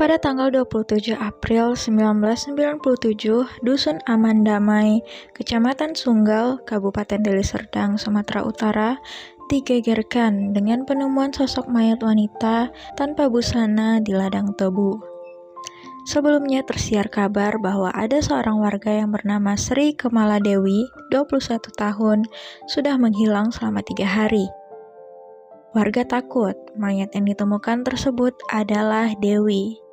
Pada tanggal 27 April 1997, Dusun Aman Damai, Kecamatan Sunggal, Kabupaten Deli Serdang, Sumatera Utara, digegerkan dengan penemuan sosok mayat wanita tanpa busana di ladang tebu. Sebelumnya tersiar kabar bahwa ada seorang warga yang bernama Sri Kemala Dewi, 21 tahun, sudah menghilang selama 3 hari. Warga takut mayat yang ditemukan tersebut adalah Dewi.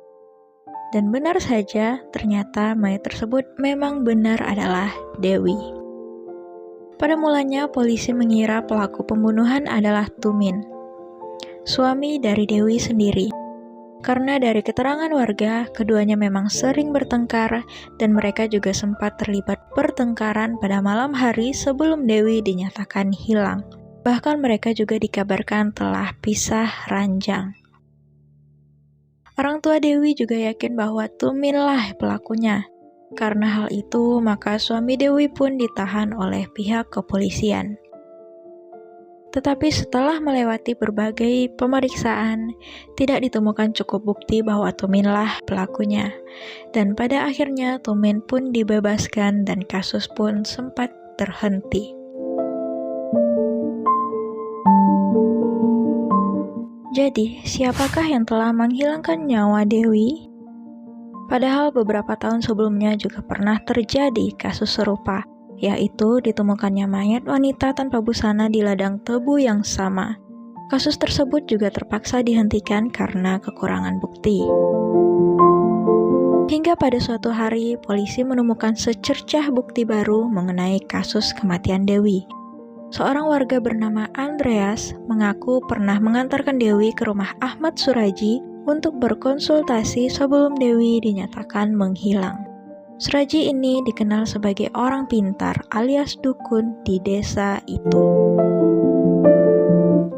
Dan benar saja, ternyata mayat tersebut memang benar adalah Dewi. Pada mulanya, polisi mengira pelaku pembunuhan adalah Tumin, suami dari Dewi sendiri. Karena dari keterangan warga, keduanya memang sering bertengkar dan mereka juga sempat terlibat pertengkaran pada malam hari sebelum Dewi dinyatakan hilang. Bahkan mereka juga dikabarkan telah pisah ranjang. Orang tua Dewi juga yakin bahwa Tuminlah pelakunya. Karena hal itu, maka suami Dewi pun ditahan oleh pihak kepolisian. Tetapi setelah melewati berbagai pemeriksaan, tidak ditemukan cukup bukti bahwa Tuminlah pelakunya. Dan pada akhirnya Tumin pun dibebaskan dan kasus pun sempat terhenti. Jadi, siapakah yang telah menghilangkan nyawa Dewi? Padahal beberapa tahun sebelumnya juga pernah terjadi kasus serupa, yaitu ditemukannya mayat wanita tanpa busana di ladang tebu yang sama. Kasus tersebut juga terpaksa dihentikan karena kekurangan bukti. Hingga pada suatu hari, polisi menemukan secercah bukti baru mengenai kasus kematian Dewi. Seorang warga bernama Andreas mengaku pernah mengantarkan Dewi ke rumah Ahmad Suraji untuk berkonsultasi sebelum Dewi dinyatakan menghilang. Suraji ini dikenal sebagai orang pintar alias dukun di desa itu.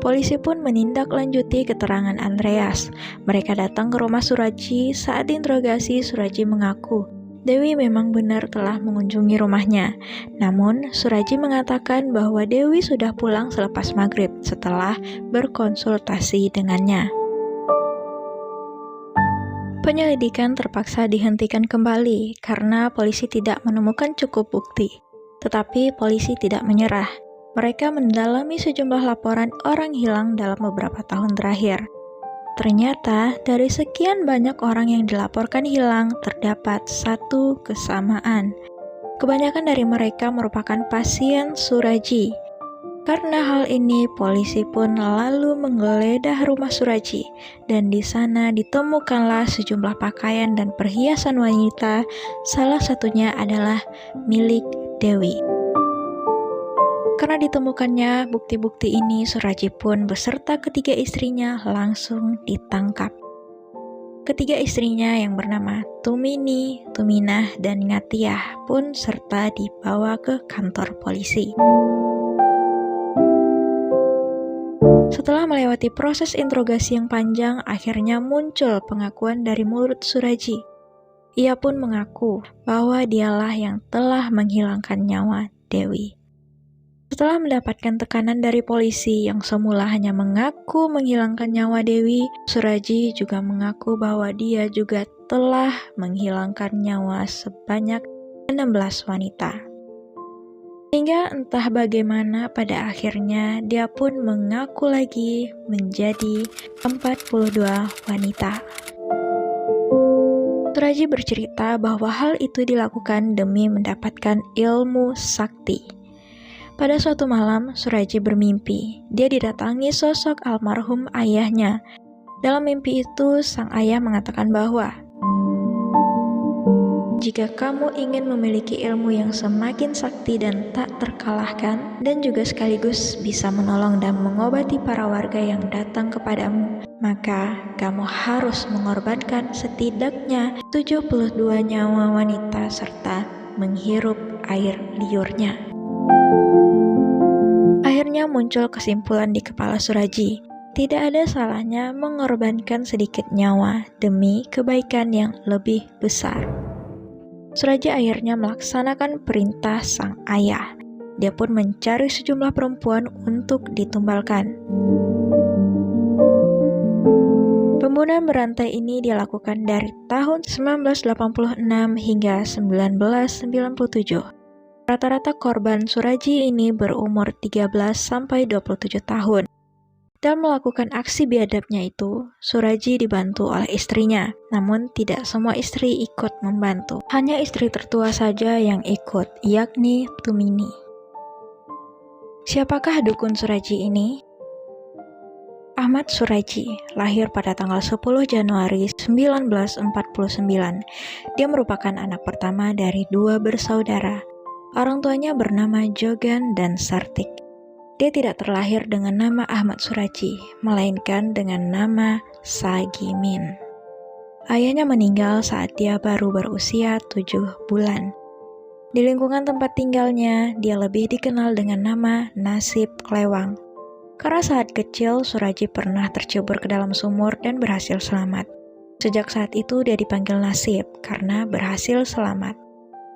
Polisi pun menindaklanjuti keterangan Andreas. Mereka datang ke rumah Suraji. Saat diinterogasi, Suraji mengaku Dewi memang benar telah mengunjungi rumahnya. Namun, Suraji mengatakan bahwa Dewi sudah pulang selepas maghrib setelah berkonsultasi dengannya. Penyelidikan terpaksa dihentikan kembali karena polisi tidak menemukan cukup bukti. Tetapi polisi tidak menyerah. Mereka mendalami sejumlah laporan orang hilang dalam beberapa tahun terakhir. Ternyata, dari sekian banyak orang yang dilaporkan hilang, terdapat satu kesamaan. Kebanyakan dari mereka merupakan pasien Suraji. Karena hal ini, polisi pun lalu menggeledah rumah Suraji, dan di sana ditemukanlah sejumlah pakaian dan perhiasan wanita, salah satunya adalah milik Dewi. Karena ditemukannya bukti-bukti ini, Suraji pun beserta ketiga istrinya langsung ditangkap. Ketiga istrinya yang bernama Tumini, Tuminah, dan Ngatiah pun serta dibawa ke kantor polisi. Setelah melewati proses interogasi yang panjang, akhirnya muncul pengakuan dari mulut Suraji. Ia pun mengaku bahwa dialah yang telah menghilangkan nyawa Dewi. Setelah mendapatkan tekanan dari polisi yang semula hanya mengaku menghilangkan nyawa Dewi, Suraji juga mengaku bahwa dia juga telah menghilangkan nyawa sebanyak 16 wanita. Hingga entah bagaimana pada akhirnya dia pun mengaku lagi menjadi 42 wanita. Suraji bercerita bahwa hal itu dilakukan demi mendapatkan ilmu sakti. Pada suatu malam, Suraji bermimpi. Dia didatangi sosok almarhum ayahnya. Dalam mimpi itu, sang ayah mengatakan bahwa jika kamu ingin memiliki ilmu yang semakin sakti dan tak terkalahkan, dan juga sekaligus bisa menolong dan mengobati para warga yang datang kepadamu, maka kamu harus mengorbankan setidaknya 72 nyawa wanita serta menghirup air liurnya. Akhirnya muncul kesimpulan di kepala Suraji. Tidak ada salahnya mengorbankan sedikit nyawa demi kebaikan yang lebih besar. Suraji akhirnya melaksanakan perintah sang ayah. Dia pun mencari sejumlah perempuan untuk ditumbalkan. Pembunuhan berantai ini dilakukan dari tahun 1986 hingga 1997. Rata-rata korban Suraji ini berumur 13-27 tahun. Dalam melakukan aksi biadabnya itu, Suraji dibantu oleh istrinya, namun tidak semua istri ikut membantu. Hanya istri tertua saja yang ikut, yakni Tumini. Siapakah dukun Suraji ini? Ahmad Suraji lahir pada tanggal 10 Januari 1949. Dia merupakan anak pertama dari 2 bersaudara. Orang tuanya bernama Jogan dan Sartik. Dia tidak terlahir dengan nama Ahmad Suraji, melainkan dengan nama Sagimin. Ayahnya meninggal saat dia baru berusia 7 bulan. Di lingkungan tempat tinggalnya, dia lebih dikenal dengan nama Nasib Klewang. Karena saat kecil, Suraji pernah tercebur ke dalam sumur dan berhasil selamat. Sejak saat itu dia dipanggil Nasib karena berhasil selamat.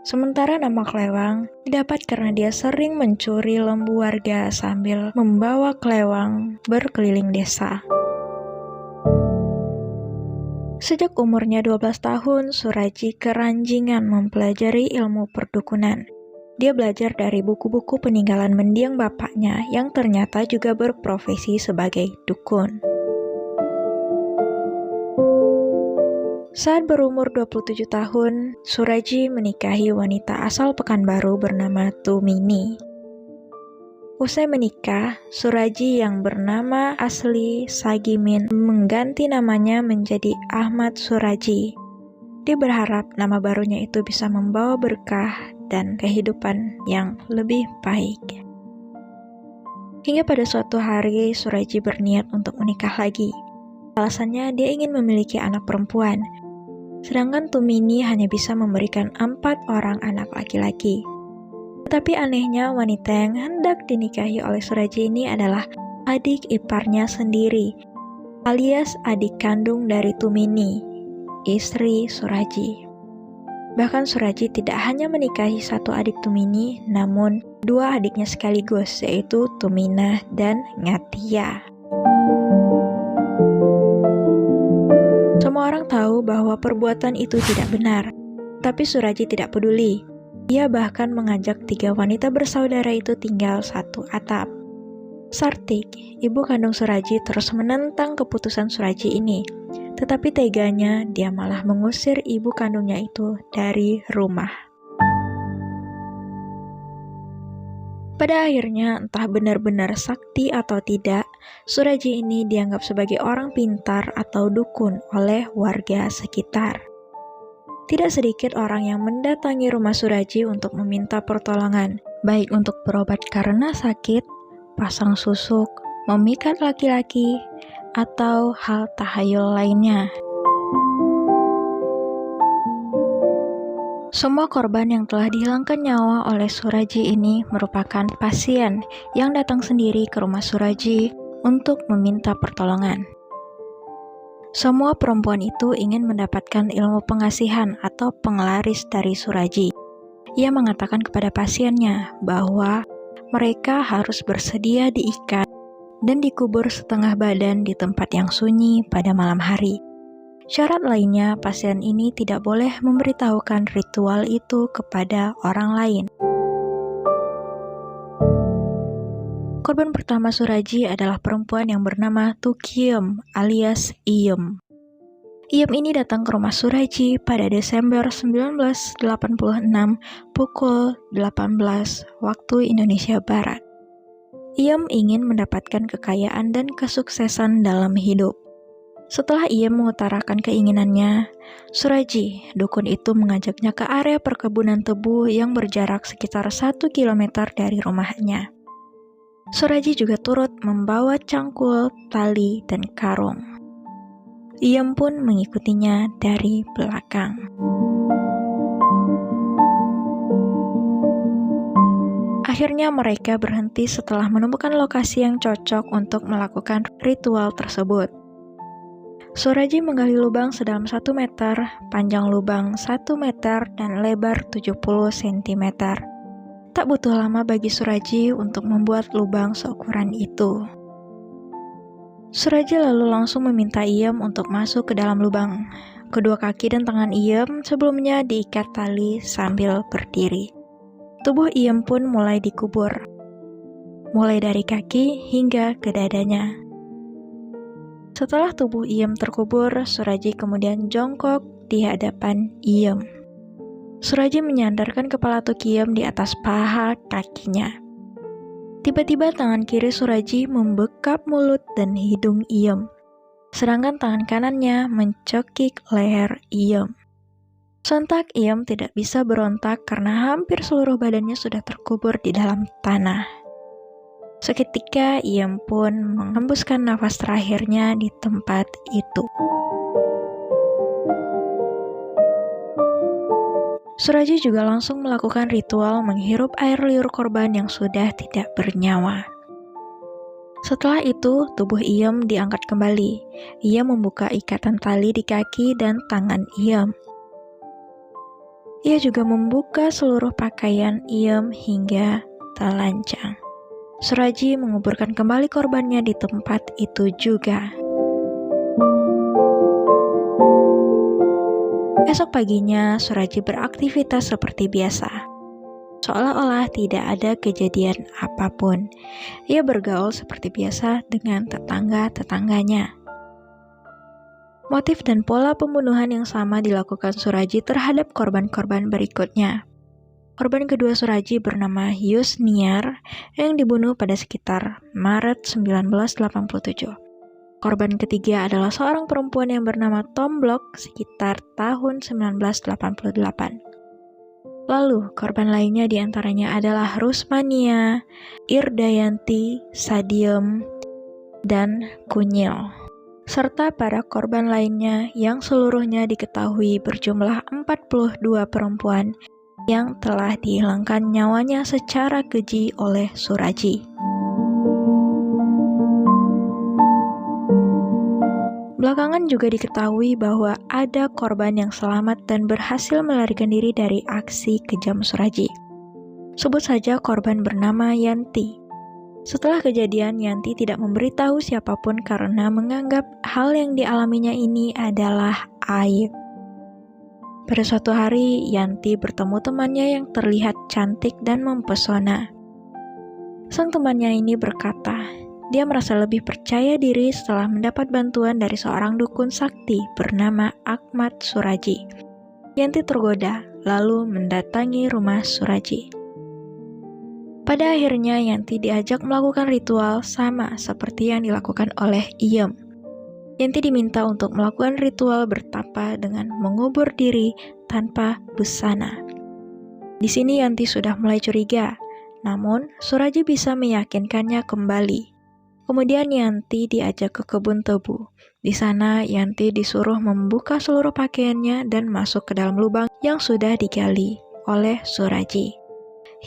Sementara nama Klewang didapat karena dia sering mencuri lembu warga sambil membawa klewang berkeliling desa. Sejak umurnya 12 tahun, Suraji keranjingan mempelajari ilmu perdukunan. Dia belajar dari buku-buku peninggalan mendiang bapaknya yang ternyata juga berprofesi sebagai dukun. Saat berumur 27 tahun, Suraji menikahi wanita asal Pekanbaru bernama Tumini. Usai menikah, Suraji yang bernama asli Sagimin mengganti namanya menjadi Ahmad Suraji. Dia berharap nama barunya itu bisa membawa berkah dan kehidupan yang lebih baik. Hingga pada suatu hari, Suraji berniat untuk menikah lagi. Alasannya dia ingin memiliki anak perempuan, sedangkan Tumini hanya bisa memberikan 4 orang anak laki-laki. Tetapi anehnya, wanita yang hendak dinikahi oleh Suraji ini adalah adik iparnya sendiri, alias adik kandung dari Tumini, istri Suraji. Bahkan Suraji tidak hanya menikahi satu adik Tumini, namun 2 adiknya sekaligus, yaitu Tuminah dan Ngatia. Semua orang tahu bahwa perbuatan itu tidak benar, tapi Suraji tidak peduli. Dia bahkan mengajak 3 wanita bersaudara itu tinggal satu atap. Sartik, ibu kandung Suraji, terus menentang keputusan Suraji ini. Tetapi teganya dia malah mengusir ibu kandungnya itu dari rumah. Pada akhirnya, entah benar-benar sakti atau tidak, Suraji ini dianggap sebagai orang pintar atau dukun oleh warga sekitar. Tidak sedikit orang yang mendatangi rumah Suraji untuk meminta pertolongan, baik untuk berobat karena sakit, pasang susuk, memikat laki-laki, atau hal tahayul lainnya. Semua korban yang telah dihilangkan nyawa oleh Suraji ini merupakan pasien yang datang sendiri ke rumah Suraji untuk meminta pertolongan. Semua perempuan itu ingin mendapatkan ilmu pengasihan atau penglaris dari Suraji. Ia mengatakan kepada pasiennya bahwa mereka harus bersedia diikat dan dikubur setengah badan di tempat yang sunyi pada malam hari. Syarat lainnya, pasien ini tidak boleh memberitahukan ritual itu kepada orang lain. Korban pertama Suraji adalah perempuan yang bernama Tukiem alias Iem. Iem ini datang ke rumah Suraji pada Desember 1986 pukul 18 waktu Indonesia Barat. Iem ingin mendapatkan kekayaan dan kesuksesan dalam hidup. Setelah Iem mengutarakan keinginannya, Suraji, dukun itu mengajaknya ke area perkebunan tebu yang berjarak sekitar 1 km dari rumahnya. Suraji juga turut membawa cangkul, tali, dan karung. Iem pun mengikutinya dari belakang. Akhirnya mereka berhenti setelah menemukan lokasi yang cocok untuk melakukan ritual tersebut. Suraji menggali lubang sedalam 1 meter, panjang lubang 1 meter, dan lebar 70 cm. Tak butuh lama bagi Suraji untuk membuat lubang seukuran itu. Suraji lalu langsung meminta Iem untuk masuk ke dalam lubang. Kedua kaki dan tangan Iem sebelumnya diikat tali sambil berdiri. Tubuh Iem pun mulai dikubur, mulai dari kaki hingga ke dadanya. Setelah tubuh Iem terkubur, Suraji kemudian jongkok di hadapan Iem. Suraji menyandarkan kepala Tuk Iem di atas paha kakinya. Tiba-tiba tangan kiri Suraji membekap mulut dan hidung Iem, sedangkan tangan kanannya mencekik leher Iem. Sontak Iem tidak bisa berontak karena hampir seluruh badannya sudah terkubur di dalam tanah. Seketika Iem pun menghembuskan nafas terakhirnya di tempat itu. Suraji juga langsung melakukan ritual menghirup air liur korban yang sudah tidak bernyawa. Setelah itu, tubuh Iem diangkat kembali. Ia membuka ikatan tali di kaki dan tangan Iem. Ia juga membuka seluruh pakaian Iem hingga telanjang. Suraji menguburkan kembali korbannya di tempat itu juga. Esok paginya, Suraji beraktivitas seperti biasa. Seolah-olah tidak ada kejadian apapun. Ia bergaul seperti biasa dengan tetangga-tetangganya. Motif dan pola pembunuhan yang sama dilakukan Suraji terhadap korban-korban berikutnya. Korban kedua Suraji bernama Yusniar yang dibunuh pada sekitar Maret 1987. Korban ketiga adalah seorang perempuan yang bernama Tom Block sekitar tahun 1988. Lalu, korban lainnya diantaranya adalah Rusmania, Irdayanti, Sadiem, dan Kunyil. Serta para korban lainnya yang seluruhnya diketahui berjumlah 42 perempuan yang telah dihilangkan nyawanya secara keji oleh Suraji. Belakangan juga diketahui bahwa ada korban yang selamat dan berhasil melarikan diri dari aksi kejam Suraji. Sebut saja korban bernama Yanti. Setelah kejadian, Yanti tidak memberitahu siapapun karena menganggap hal yang dialaminya ini adalah aib. Pada suatu hari, Yanti bertemu temannya yang terlihat cantik dan mempesona. Sang temannya ini berkata, dia merasa lebih percaya diri setelah mendapat bantuan dari seorang dukun sakti bernama Ahmad Suraji. Yanti tergoda, lalu mendatangi rumah Suraji. Pada akhirnya, Yanti diajak melakukan ritual sama seperti yang dilakukan oleh Iem. Yanti diminta untuk melakukan ritual bertapa dengan mengubur diri tanpa busana. Di sini Yanti sudah mulai curiga, namun Suraji bisa meyakinkannya kembali. Kemudian Yanti diajak ke kebun tebu. Di sana Yanti disuruh membuka seluruh pakaiannya dan masuk ke dalam lubang yang sudah digali oleh Suraji.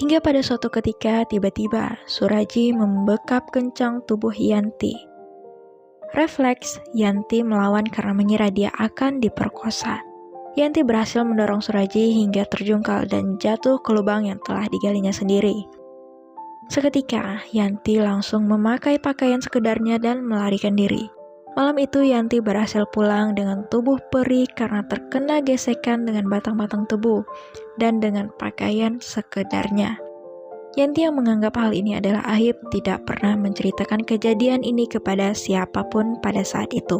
Hingga pada suatu ketika tiba-tiba Suraji membekap kencang tubuh Yanti. Refleks, Yanti melawan karena mengira dia akan diperkosa. Yanti berhasil mendorong Suraji hingga terjungkal dan jatuh ke lubang yang telah digalinya sendiri. Seketika, Yanti langsung memakai pakaian sekedarnya dan melarikan diri. Malam itu, Yanti berhasil pulang dengan tubuh perih karena terkena gesekan dengan batang-batang tebu dan dengan pakaian sekedarnya. Yanti yang menganggap hal ini adalah aib tidak pernah menceritakan kejadian ini kepada siapapun pada saat itu.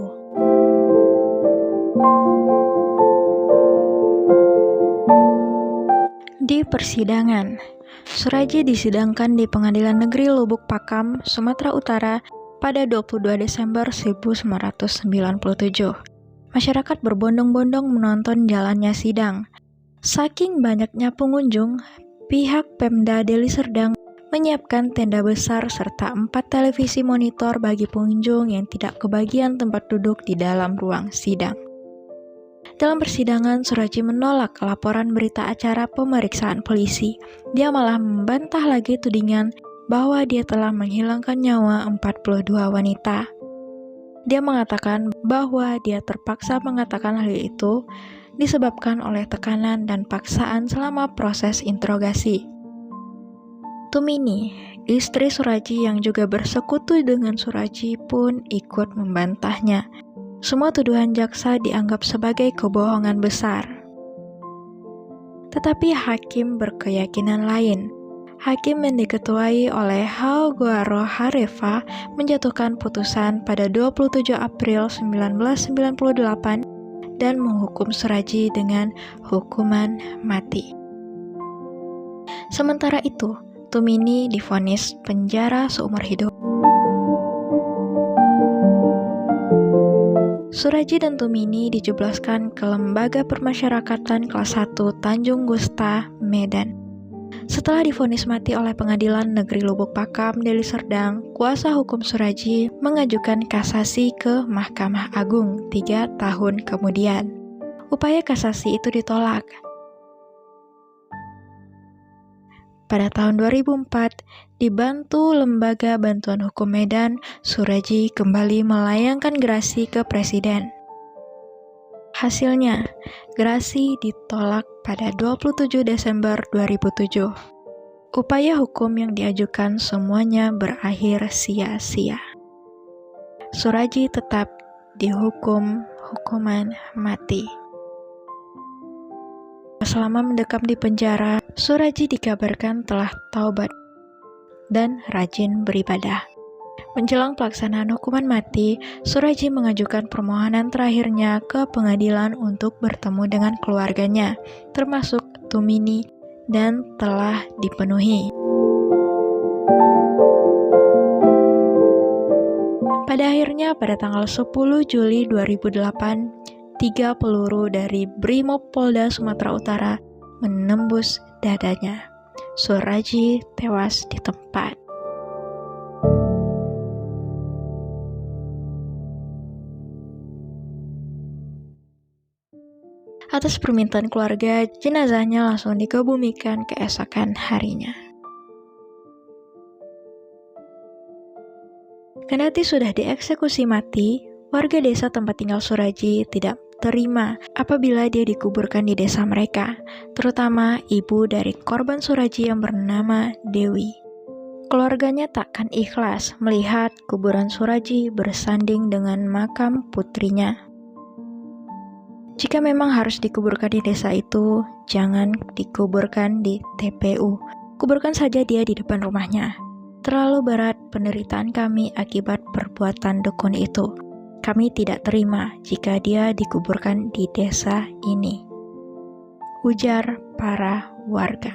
Di persidangan, Suraji disidangkan di Pengadilan Negeri Lubuk Pakam, Sumatera Utara pada 22 Desember 1997. Masyarakat berbondong-bondong menonton jalannya sidang. Saking banyaknya pengunjung, pihak Pemda Deli Serdang menyiapkan tenda besar serta 4 televisi monitor bagi pengunjung yang tidak kebagian tempat duduk di dalam ruang sidang. Dalam persidangan, Suraji menolak laporan berita acara pemeriksaan polisi. Dia malah membantah lagi tudingan bahwa dia telah menghilangkan nyawa 42 wanita. Dia mengatakan bahwa dia terpaksa mengatakan hal itu disebabkan oleh tekanan dan paksaan selama proses interogasi. Tumini, Istri Suraji yang juga bersekutu dengan Suraji pun ikut membantahnya. Semua tuduhan jaksa dianggap sebagai kebohongan besar. Tetapi hakim berkeyakinan lain. Hakim yang diketuai oleh Haogoaro Harefa menjatuhkan putusan pada 27 April 1998 dan menghukum Suraji dengan hukuman mati. Sementara itu, Tumini divonis penjara seumur hidup. Suraji dan Tumini dijebloskan ke Lembaga Permasyarakatan Kelas 1 Tanjung Gusta, Medan. Setelah divonis mati oleh Pengadilan Negeri Lubuk Pakam, Deli Serdang, kuasa hukum Suraji mengajukan kasasi ke Mahkamah Agung 3 tahun kemudian. Upaya kasasi itu ditolak. Pada tahun 2004, dibantu Lembaga Bantuan Hukum Medan, Suraji kembali melayangkan gerasi ke Presiden. Hasilnya, gerasi ditolak pada 27 Desember 2007. Upaya hukum yang diajukan semuanya berakhir sia-sia. Suraji tetap dihukum hukuman mati. Selama mendekam di penjara, Suraji dikabarkan telah taubat dan rajin beribadah. Menjelang pelaksanaan hukuman mati, Suraji mengajukan permohonan terakhirnya ke pengadilan untuk bertemu dengan keluarganya, termasuk Tumini, dan telah dipenuhi. Pada akhirnya, pada tanggal 10 Juli 2008, 3 peluru dari Brimob Polda Sumatera Utara menembus dadanya. Suraji tewas di tempat. Atas permintaan keluarga, jenazahnya langsung dikebumikan keesokan harinya. Kendati sudah dieksekusi mati, warga desa tempat tinggal Suraji tidak terima apabila dia dikuburkan di desa mereka, terutama ibu dari korban Suraji yang bernama Dewi. Keluarganya takkan ikhlas melihat kuburan Suraji bersanding dengan makam putrinya. Jika memang harus dikuburkan di desa itu, jangan dikuburkan di TPU. Kuburkan saja dia di depan rumahnya. Terlalu berat penderitaan kami akibat perbuatan dukun itu. Kami tidak terima jika dia dikuburkan di desa ini, ujar para warga.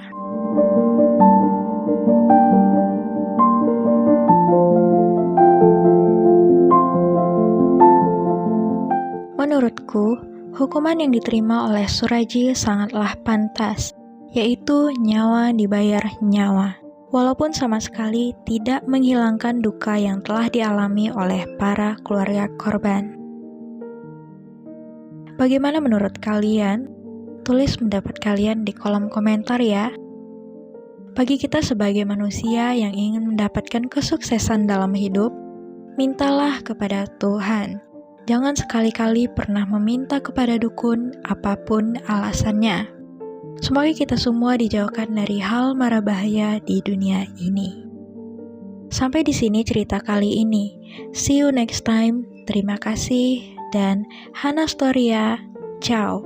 Menurutku, hukuman yang diterima oleh Suraji sangatlah pantas, yaitu nyawa dibayar nyawa, walaupun sama sekali tidak menghilangkan duka yang telah dialami oleh para keluarga korban. Bagaimana menurut kalian? Tulis pendapat kalian di kolom komentar ya. Bagi kita sebagai manusia yang ingin mendapatkan kesuksesan dalam hidup, mintalah kepada Tuhan. Jangan sekali-kali pernah meminta kepada dukun apapun alasannya. Semoga kita semua dijauhkan dari hal mara bahaya di dunia ini. Sampai di sini cerita kali ini. See you next time. Terima kasih dan Hanastoria. Ciao.